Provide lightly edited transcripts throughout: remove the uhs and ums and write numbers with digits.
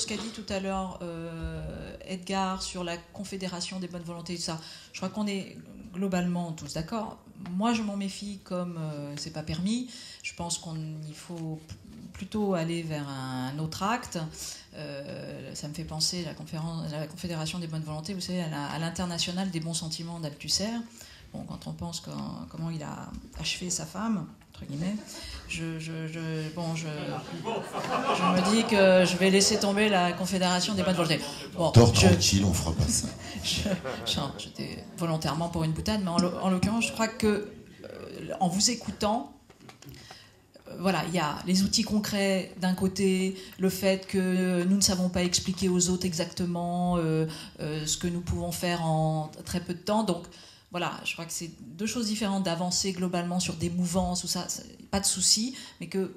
Ce qu'a dit tout à l'heure Edgar sur la Confédération des bonnes volontés, tout ça, je crois qu'on est globalement tous d'accord. Moi, je m'en méfie comme c'est pas permis. Je pense qu'il faut plutôt aller vers un autre acte. Ça me fait penser à la Confédération des bonnes volontés, vous savez, à l'International des bons sentiments d'Althusser. Bon, quand on pense comment il a achevé sa femme, entre guillemets, je me dis que je vais laisser tomber la Confédération des bonnes volontés. Bon, tranquille, on fera pas ça. J'étais volontairement pour une boutade, mais en l'occurrence, je crois que en vous écoutant, voilà, il y a les outils concrets d'un côté, le fait que nous ne savons pas expliquer aux autres exactement ce que nous pouvons faire en très peu de temps. Donc voilà, je crois que c'est deux choses différentes d'avancer globalement sur des mouvances ou ça, pas de souci, mais que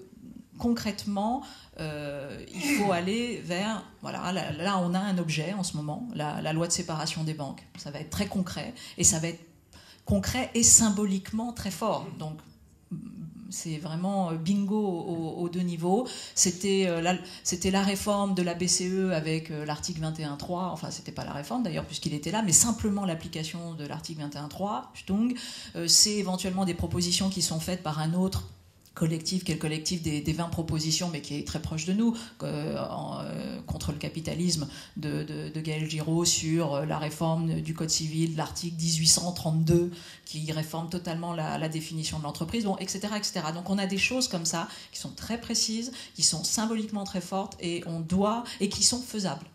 concrètement, il faut aller vers... Voilà, là, on a un objet en ce moment, la loi de séparation des banques. Ça va être très concret, et ça va être concret et symboliquement très fort. Donc, c'est vraiment bingo aux deux niveaux. C'était la réforme de la BCE avec l'article 21.3. Enfin, c'était pas la réforme d'ailleurs puisqu'il était là, mais simplement l'application de l'article 21.3. Stung. C'est éventuellement des propositions qui sont faites par un autre collectif, qui est le collectif des 20 propositions, mais qui est très proche de nous, contre le capitalisme de Gaël Giraud, sur la réforme du Code civil, l'article 1832, qui réforme totalement la définition de l'entreprise, bon, etc., etc. Donc on a des choses comme ça, qui sont très précises, qui sont symboliquement très fortes, et qui sont faisables.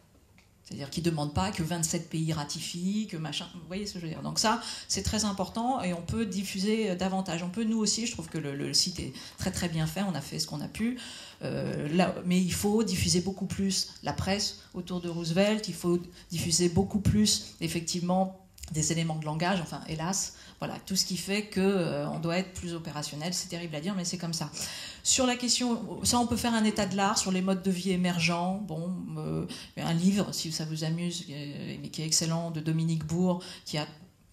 C'est-à-dire qu'ils ne demandent pas que 27 pays ratifient, que machin... Vous voyez ce que je veux dire? Donc ça, c'est très important et on peut diffuser davantage. On peut, nous aussi, je trouve que le site est très très bien fait, on a fait ce qu'on a pu. Mais il faut diffuser beaucoup plus la presse autour de Roosevelt, il faut diffuser beaucoup plus, effectivement, des éléments de langage, enfin, hélas, voilà, tout ce qui fait qu'on doit être plus opérationnel. C'est terrible à dire, mais c'est comme ça. Sur la question, ça on peut faire un état de l'art sur les modes de vie émergents. Bon, un livre, si ça vous amuse, mais qui est excellent, de Dominique Bourg, qui a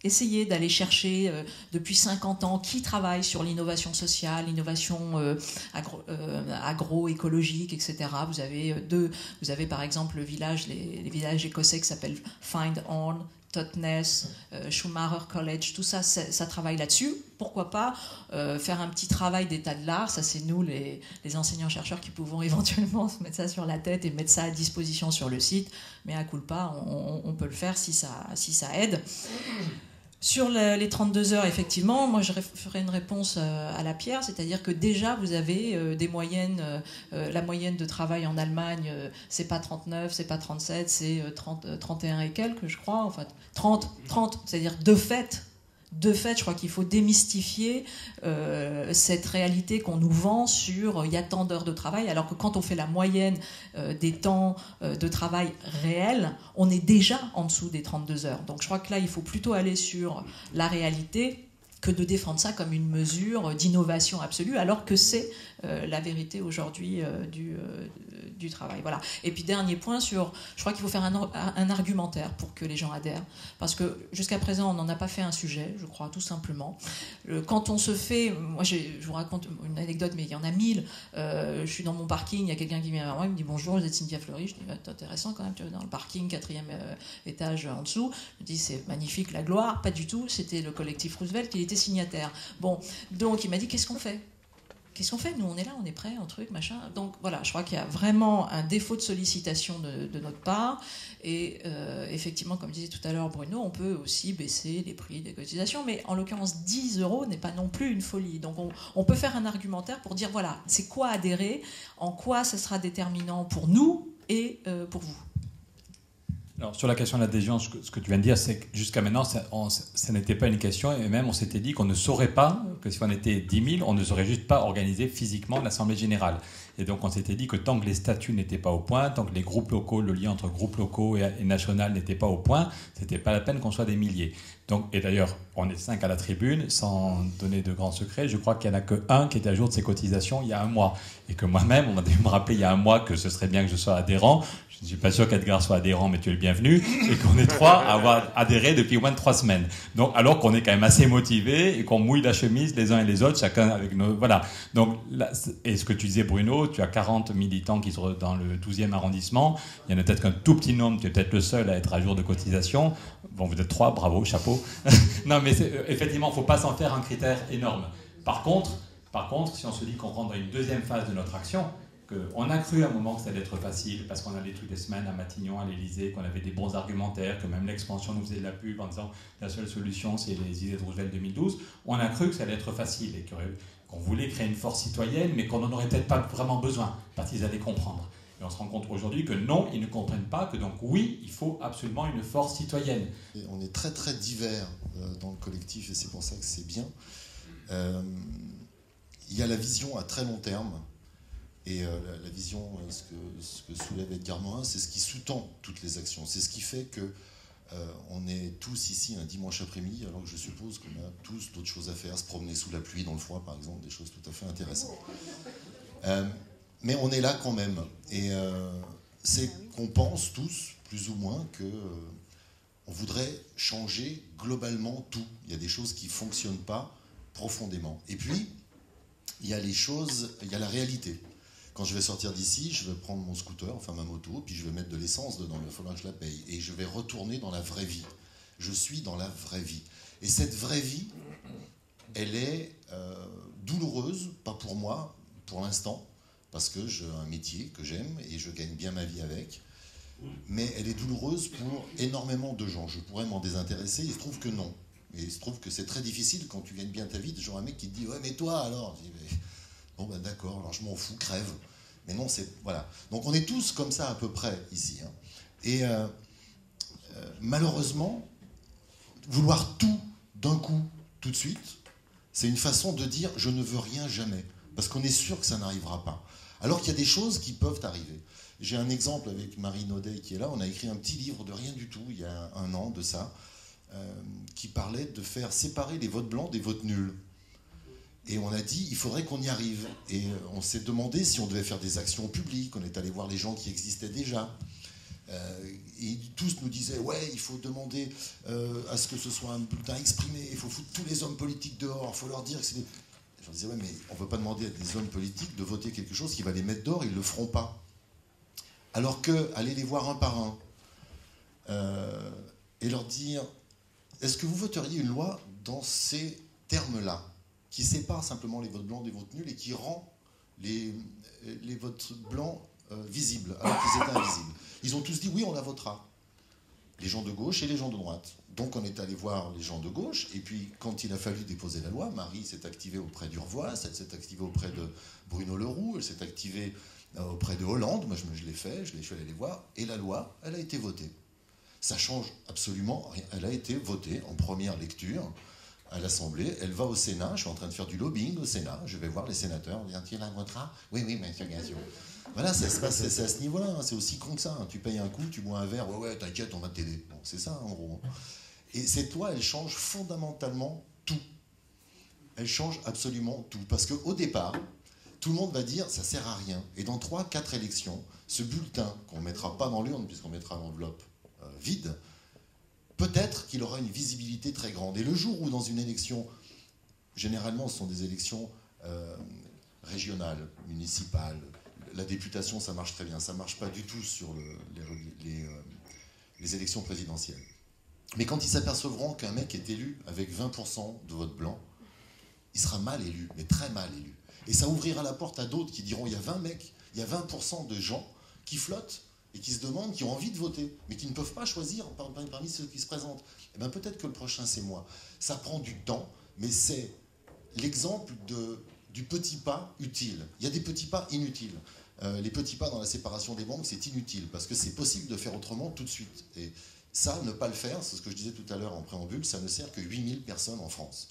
essayé d'aller chercher depuis 50 ans qui travaille sur l'innovation sociale, l'innovation agroécologique, etc. Vous avez par exemple les villages écossais qui s'appellent Find On, Totnes, Schumacher College, tout ça, ça travaille là-dessus. Pourquoi pas faire un petit travail d'état de l'art? Ça, c'est nous, les enseignants-chercheurs, qui pouvons éventuellement se mettre ça sur la tête et mettre ça à disposition sur le site. Mais à culpa, on peut le faire si ça aide. Sur les 32 heures, effectivement, moi je ferai une réponse à la pierre, c'est-à-dire que déjà vous avez des moyennes, la moyenne de travail en Allemagne, c'est pas 39, c'est pas 37, c'est 31 et quelques, je crois, enfin 30, c'est-à-dire de fait, je crois qu'il faut démystifier cette réalité qu'on nous vend sur il y a tant d'heures de travail, alors que quand on fait la moyenne des temps de travail réels, on est déjà en dessous des 32 heures. Donc je crois que là, il faut plutôt aller sur la réalité que de défendre ça comme une mesure d'innovation absolue, alors que c'est la vérité aujourd'hui du travail. Voilà. Et puis dernier point je crois qu'il faut faire un argumentaire pour que les gens adhèrent, parce que jusqu'à présent on n'en a pas fait un sujet, je crois, tout simplement. Quand on se fait, moi je vous raconte une anecdote, mais il y en a 1000. Je suis dans mon parking, il y a quelqu'un qui vient vers moi, il me dit bonjour, vous êtes Cynthia Fleury. Je dis c'est intéressant quand même, tu es dans le parking, 4e étage en dessous. Je me dis c'est magnifique, la gloire. Pas du tout, c'était le collectif Roosevelt, il était signataire. Bon, donc il m'a dit qu'est-ce qu'on fait? Qu'est-ce qu'on fait? Nous, on est là, on est prêts, un truc, machin. Donc voilà, je crois qu'il y a vraiment un défaut de sollicitation de notre part. Et effectivement, comme disait tout à l'heure Bruno, on peut aussi baisser les prix des cotisations. Mais en l'occurrence, 10 € n'est pas non plus une folie. Donc on peut faire un argumentaire pour dire, voilà, c'est quoi adhérer, en quoi ça sera déterminant pour nous et pour vous. Alors, sur la question de l'adhésion, ce que tu viens de dire, c'est que jusqu'à maintenant, ça n'était pas une question, et même on s'était dit qu'on ne saurait pas, que si on était 10 000, on ne saurait juste pas organiser physiquement l'Assemblée générale. Et donc on s'était dit que tant que les statuts n'étaient pas au point, tant que les groupes locaux, le lien entre groupes locaux et national n'était pas au point, c'était pas la peine qu'on soit des milliers. Donc, et d'ailleurs, on est 5 à la tribune, sans donner de grands secrets. Je crois qu'il n'y en a qu'un qui était à jour de ses cotisations il y a un mois. Et que moi-même, on m'a dû me rappeler il y a un mois que ce serait bien que je sois adhérent. Je je ne suis pas sûr qu'Edgar soit adhérent, mais tu es le bienvenu, et qu'on est 3 à avoir adhéré depuis au moins 3 semaines. Donc, alors qu'on est quand même assez motivés et qu'on mouille la chemise les uns et les autres, chacun avec nos... Voilà. Donc, là, et ce que tu disais, Bruno, tu as 40 militants qui sont dans le 12e arrondissement. Il y en a peut-être qu'un tout petit nombre, tu es peut-être le seul à être à jour de cotisation. Bon, vous êtes 3, bravo, chapeau. Non, mais effectivement, il ne faut pas s'en faire un critère énorme. Par contre, si on se dit qu'on rentre dans une deuxième phase de notre action, qu'on a cru à un moment que ça allait être facile, parce qu'on allait toutes les semaines à Matignon, à l'Élysée, qu'on avait des bons argumentaires, que même l'expansion nous faisait de la pub en disant la seule solution c'est les idées de Roosevelt 2012, on a cru que ça allait être facile et qu'on voulait créer une force citoyenne, mais qu'on n'en aurait peut-être pas vraiment besoin, parce qu'ils allaient comprendre. Et on se rend compte aujourd'hui que non, ils ne comprennent pas, que donc oui, il faut absolument une force citoyenne. Et on est très très divers dans le collectif, et c'est pour ça que c'est bien. Il y a la vision à très long terme. Et la vision, ce que soulève Edgar Morin, c'est ce qui sous-tend toutes les actions. C'est ce qui fait que on est tous ici un dimanche après-midi, alors que je suppose qu'on a tous d'autres choses à faire, se promener sous la pluie, dans le froid, par exemple, des choses tout à fait intéressantes. Mais on est là quand même. Et c'est qu'on pense tous, plus ou moins, qu'on voudrait changer globalement tout. Il y a des choses qui ne fonctionnent pas profondément. Et puis, il y a les choses, il y a la réalité. Quand je vais sortir d'ici, je vais prendre mon scooter, enfin ma moto, puis je vais mettre de l'essence dedans, il va falloir que je la paye. Et je vais retourner dans la vraie vie. Je suis dans la vraie vie. Et cette vraie vie, elle est douloureuse, pas pour moi, pour l'instant, parce que j'ai un métier que j'aime et je gagne bien ma vie avec. Mais elle est douloureuse pour énormément de gens. Je pourrais m'en désintéresser, il se trouve que non. Et il se trouve que c'est très difficile quand tu gagnes bien ta vie, de genre un mec qui te dit « Ouais, mais toi alors ?» Je dis, mais... Bon ben d'accord, alors je m'en fous, crève. Mais non, c'est... Voilà. Donc on est tous comme ça à peu près ici. Hein. Et malheureusement, vouloir tout d'un coup, tout de suite, c'est une façon de dire « je ne veux rien jamais ». Parce qu'on est sûr que ça n'arrivera pas. Alors qu'il y a des choses qui peuvent arriver. J'ai un exemple avec Marie Naudet qui est là. On a écrit un petit livre de rien du tout, il y a 1 an de ça, qui parlait de faire séparer les votes blancs des votes nuls. Et on a dit, il faudrait qu'on y arrive. Et on s'est demandé si on devait faire des actions publiques. On est allé voir les gens qui existaient déjà. Et tous nous disaient, ouais, il faut demander à ce que ce soit un bulletin exprimé. Il faut foutre tous les hommes politiques dehors. Il faut leur dire que c'est des... Je disais, ouais, mais on ne peut pas demander à des hommes politiques de voter quelque chose qui va les mettre dehors. Ils ne le feront pas. Alors que, aller les voir un par un et leur dire, est-ce que vous voteriez une loi dans ces termes-là, qui sépare simplement les votes blancs des votes nuls et qui rend les votes blancs visibles, alors qu'ils étaient invisibles. Ils ont tous dit oui, on la votera. Les gens de gauche et les gens de droite. Donc on est allé voir les gens de gauche, et puis quand il a fallu déposer la loi, Marie s'est activée auprès d'Urvoas, elle s'est activée auprès de Bruno Le Roux, elle s'est activée auprès de Hollande, moi je l'ai fait, je suis allé les voir, et la loi, elle a été votée. Ça change absolument rien. Elle a été votée en première lecture à l'Assemblée, elle va au Sénat, je suis en train de faire du lobbying au Sénat, je vais voir les sénateurs, tu la voteras ? Oui, monsieur Gazio. Voilà, ça se passe, c'est à ce niveau-là, hein, c'est aussi con que ça. Hein. Tu payes un coup, tu bois un verre, ouais, t'inquiète, on va t'aider. Bon, c'est ça, en gros. Et cette loi, elle change fondamentalement tout. Elle change absolument tout. Parce qu'au départ, tout le monde va dire, ça sert à rien. Et dans 3-4 élections, ce bulletin, qu'on ne mettra pas dans l'urne, puisqu'on mettra l'enveloppe vide, peut-être qu'il aura une visibilité très grande. Et le jour où, dans une élection, généralement, ce sont des élections régionales, municipales, la députation, ça marche très bien. Ça ne marche pas du tout sur les élections présidentielles. Mais quand ils s'apercevront qu'un mec est élu avec 20% de vote blanc, il sera mal élu, mais très mal élu. Et ça ouvrira la porte à d'autres qui diront, il y a 20 mecs, il y a 20% de gens qui flottent et qui se demandent, qui ont envie de voter, mais qui ne peuvent pas choisir parmi ceux qui se présentent. Eh bien, peut-être que le prochain, c'est moi. Ça prend du temps, mais c'est l'exemple du petit pas utile. Il y a des petits pas inutiles. Les petits pas dans la séparation des banques, c'est inutile, parce que c'est possible de faire autrement tout de suite. Et ça, ne pas le faire, c'est ce que je disais tout à l'heure en préambule, ça ne sert que 8000 personnes en France.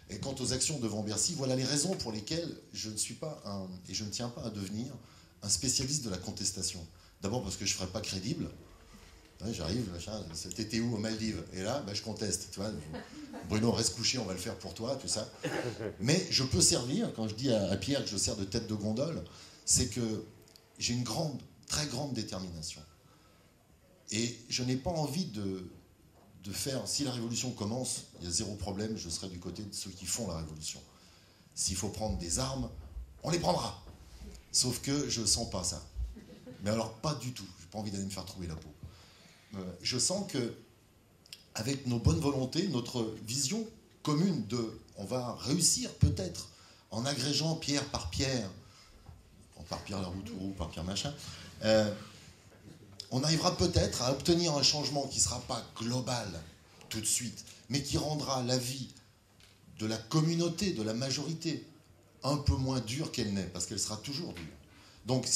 Et quant aux actions devant Bercy, voilà les raisons pour lesquelles je ne suis pas et je ne tiens pas à devenir un spécialiste de la contestation. D'abord parce que je ne serais pas crédible. Ouais, j'arrive, t'étais où aux Maldives? Et là, je conteste. Tu vois, Bruno, reste couché, on va le faire pour toi, tout ça. Mais je peux servir, quand je dis à Pierre que je sers de tête de gondole, c'est que j'ai une très grande détermination. Et je n'ai pas envie de faire... Si la révolution commence, il y a zéro problème, je serai du côté de ceux qui font la révolution. S'il faut prendre des armes, on les prendra. Sauf que je ne sens pas ça. Mais alors, pas du tout. Je n'ai pas envie d'aller me faire trouer la peau. Je sens que, avec nos bonnes volontés, notre vision commune de... On va réussir peut-être en agrégeant pierre par pierre, par Pierre Laroutourou, par Pierre Machin, on arrivera peut-être à obtenir un changement qui ne sera pas global tout de suite, mais qui rendra la vie de la communauté, de la majorité, un peu moins dure qu'elle n'est, parce qu'elle sera toujours dure. Donc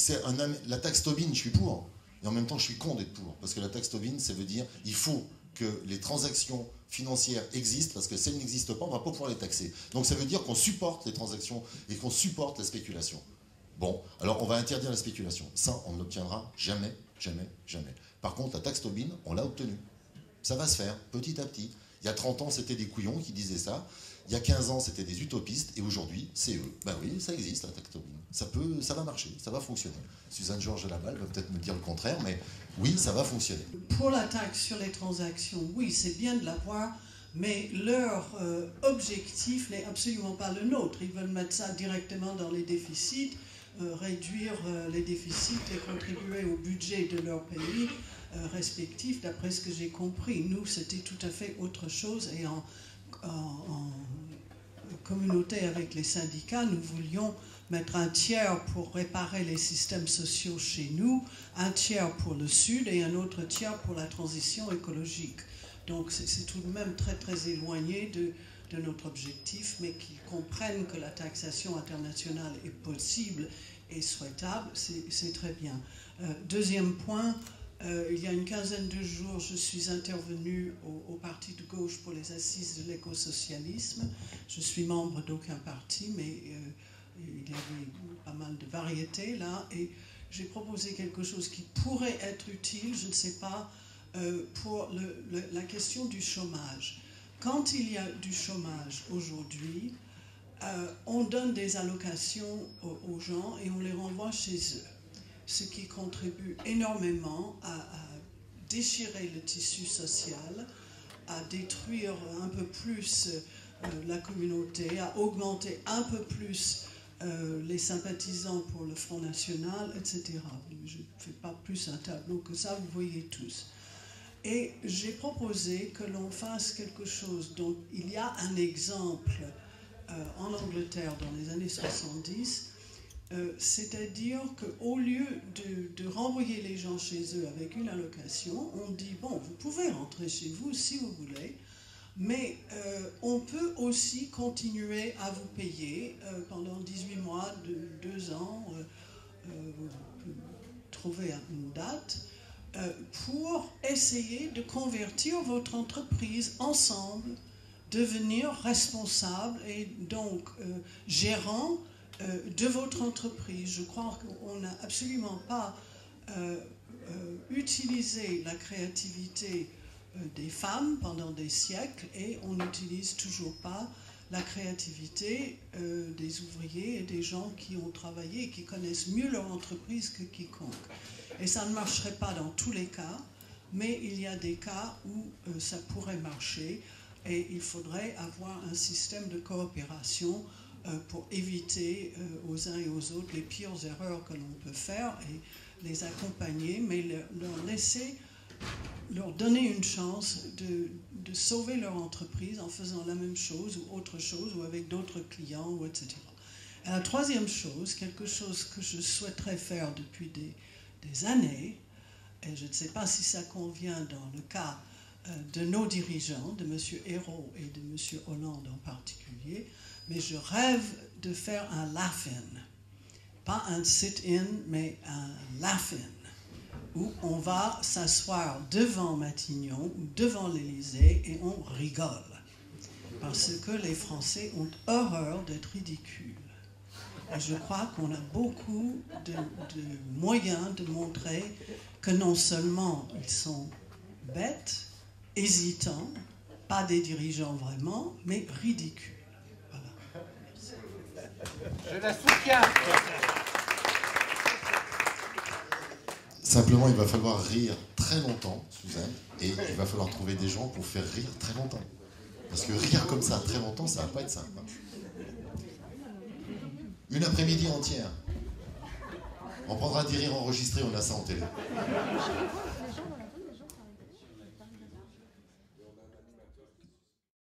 la taxe Tobin, je suis pour, et en même temps je suis con d'être pour, parce que la taxe Tobin, ça veut dire il faut que les transactions financières existent, parce que si elles n'existent pas, on ne va pas pouvoir les taxer. Donc ça veut dire qu'on supporte les transactions et qu'on supporte la spéculation. Bon, alors on va interdire la spéculation. Ça, on ne l'obtiendra jamais, jamais, jamais. Par contre, la taxe Tobin, on l'a obtenue. Ça va se faire, petit à petit. Il y a 30 ans, c'était des couillons qui disaient ça. Il y a 15 ans, c'était des utopistes. Et aujourd'hui, c'est eux. Ben oui, ça existe, la taxe Tobin. Ça va marcher, ça va fonctionner. Suzanne Georges Laballe va peut-être me dire le contraire, mais oui, ça va fonctionner. Pour la taxe sur les transactions, oui, c'est bien de l'avoir, mais leur objectif n'est absolument pas le nôtre. Ils veulent mettre ça directement dans les déficits, réduire les déficits et contribuer au budget de leur pays respectif, d'après ce que j'ai compris. Nous, c'était tout à fait autre chose, et en communauté avec les syndicats, nous voulions mettre un tiers pour réparer les systèmes sociaux chez nous, un tiers pour le Sud et un autre tiers pour la transition écologique. Donc c'est tout de même très très éloigné de notre objectif, mais qui comprennent que la taxation internationale est possible et souhaitable, c'est très bien. Deuxième point, il y a une quinzaine de jours, je suis intervenue au Parti de gauche pour les assises de l'écosocialisme. Je suis membre d'aucun parti, mais il y avait pas mal de variétés là, et j'ai proposé quelque chose qui pourrait être utile, je ne sais pas, pour la question du chômage. Quand il y a du chômage aujourd'hui, on donne des allocations aux gens et on les renvoie chez eux, ce qui contribue énormément à déchirer le tissu social, à détruire un peu plus la communauté, à augmenter un peu plus les sympathisants pour le Front National, etc. Je ne fais pas plus un tableau que ça, vous voyez tous. Et j'ai proposé que l'on fasse quelque chose dont il y a un exemple en Angleterre dans les années 70, c'est-à-dire qu'au lieu de renvoyer les gens chez eux avec une allocation, on dit, bon, vous pouvez rentrer chez vous si vous voulez, mais on peut aussi continuer à vous payer pendant 18 mois, 2 ans, trouver une date, pour essayer de convertir votre entreprise ensemble, devenir responsable et donc gérant de votre entreprise. Je crois qu'on n'a absolument pas utilisé la créativité des femmes pendant des siècles, et on n'utilise toujours pas la créativité des ouvriers et des gens qui ont travaillé et qui connaissent mieux leur entreprise que quiconque. Et ça ne marcherait pas dans tous les cas, mais il y a des cas où ça pourrait marcher, et il faudrait avoir un système de coopération pour éviter aux uns et aux autres les pires erreurs que l'on peut faire et les accompagner, mais leur donner une chance de sauver leur entreprise en faisant la même chose ou autre chose, ou avec d'autres clients, ou etc. Et la troisième chose, quelque chose que je souhaiterais faire depuis des années, et je ne sais pas si ça convient dans le cas de nos dirigeants, de M. Ayrault et de M. Hollande en particulier, mais je rêve de faire un laugh-in. Pas un sit-in, mais un laugh-in, où on va s'asseoir devant Matignon ou devant l'Élysée et on rigole. Parce que les Français ont horreur d'être ridicules. Et je crois qu'on a beaucoup de moyens de montrer que non seulement ils sont bêtes, hésitants, pas des dirigeants vraiment, mais ridicules. Je la soutiens. Simplement, il va falloir rire très longtemps, Suzanne, et il va falloir trouver des gens pour faire rire très longtemps. Parce que rire comme ça très longtemps, ça va pas être simple. Une après-midi entière. On prendra des rires enregistrés, on a ça en télé.